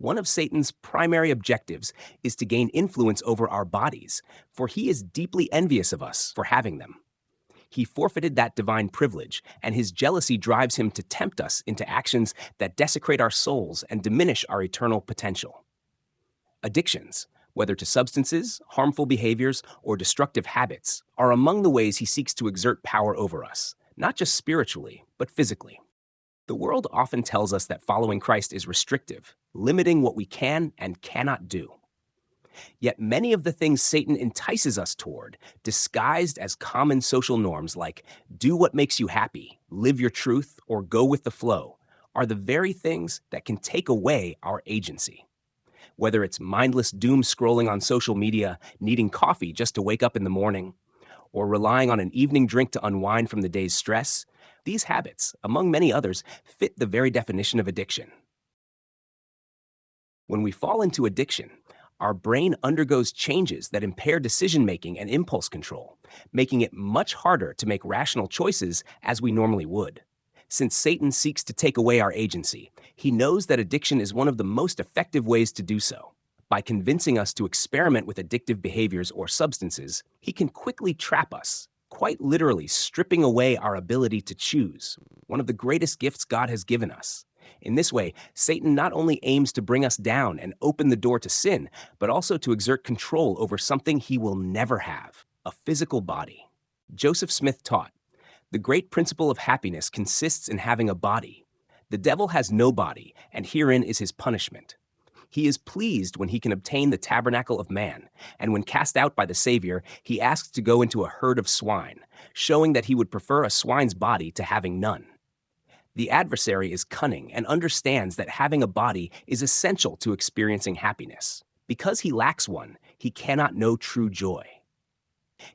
One of Satan's primary objectives is to gain influence over our bodies, for he is deeply envious of us for having them. He forfeited that divine privilege, and his jealousy drives him to tempt us into actions that desecrate our souls and diminish our eternal potential. Addictions, whether to substances, harmful behaviors, or destructive habits, are among the ways he seeks to exert power over us, not just spiritually, but physically. The world often tells us that following Christ is restrictive, limiting what we can and cannot do. Yet many of the things Satan entices us toward, disguised as common social norms like do what makes you happy, live your truth, or go with the flow, are the very things that can take away our agency. Whether it's mindless doom scrolling on social media, needing coffee just to wake up in the morning, or relying on an evening drink to unwind from the day's stress, these habits, among many others, fit the very definition of addiction. When we fall into addiction, our brain undergoes changes that impair decision-making and impulse control, making it much harder to make rational choices as we normally would. Since Satan seeks to take away our agency, he knows that addiction is one of the most effective ways to do so. By convincing us to experiment with addictive behaviors or substances, he can quickly trap us, quite literally stripping away our ability to choose, one of the greatest gifts God has given us. In this way, Satan not only aims to bring us down and open the door to sin, but also to exert control over something he will never have, a physical body. Joseph Smith taught, "The great principle of happiness consists in having a body. The devil has no body, and herein is his punishment. He is pleased when he can obtain the tabernacle of man, and when cast out by the Savior, he asks to go into a herd of swine, showing that he would prefer a swine's body to having none. The adversary is cunning and understands that having a body is essential to experiencing happiness. Because he lacks one, he cannot know true joy.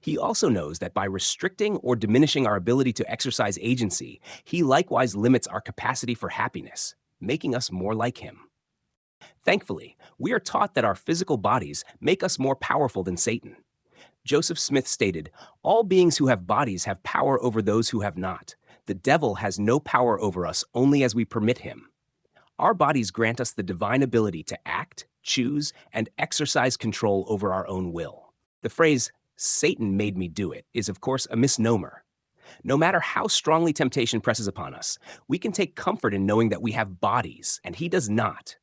He also knows that by restricting or diminishing our ability to exercise agency, he likewise limits our capacity for happiness, making us more like him. Thankfully, we are taught that our physical bodies make us more powerful than Satan. Joseph Smith stated, "All beings who have bodies have power over those who have not. The devil has no power over us only as we permit him. Our bodies grant us the divine ability to act, choose, and exercise control over our own will." The phrase, "Satan made me do it," is of course a misnomer. No matter how strongly temptation presses upon us, we can take comfort in knowing that we have bodies, and he does not,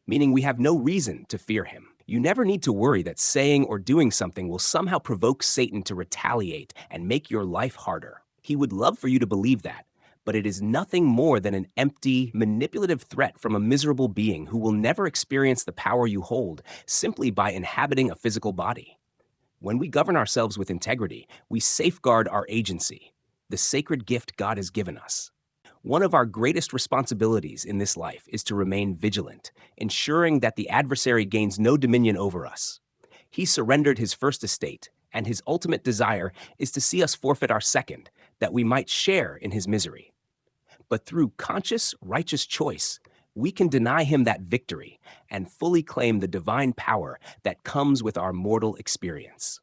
meaning we have no reason to fear him. You never need to worry that saying or doing something will somehow provoke Satan to retaliate and make your life harder. He would love for you to believe that, but it is nothing more than an empty, manipulative threat from a miserable being who will never experience the power you hold simply by inhabiting a physical body. When we govern ourselves with integrity, we safeguard our agency, the sacred gift God has given us. One of our greatest responsibilities in this life is to remain vigilant, ensuring that the adversary gains no dominion over us. He surrendered his first estate, and his ultimate desire is to see us forfeit our second, that we might share in his misery. But through conscious, righteous choice, we can deny him that victory and fully claim the divine power that comes with our mortal experience.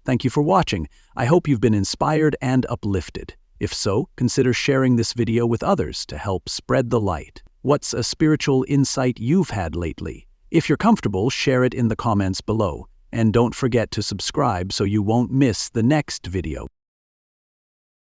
Thank you for watching. I hope you've been inspired and uplifted. If so, consider sharing this video with others to help spread the light. What's a spiritual insight you've had lately? If you're comfortable, share it in the comments below. And don't forget to subscribe so you won't miss the next video.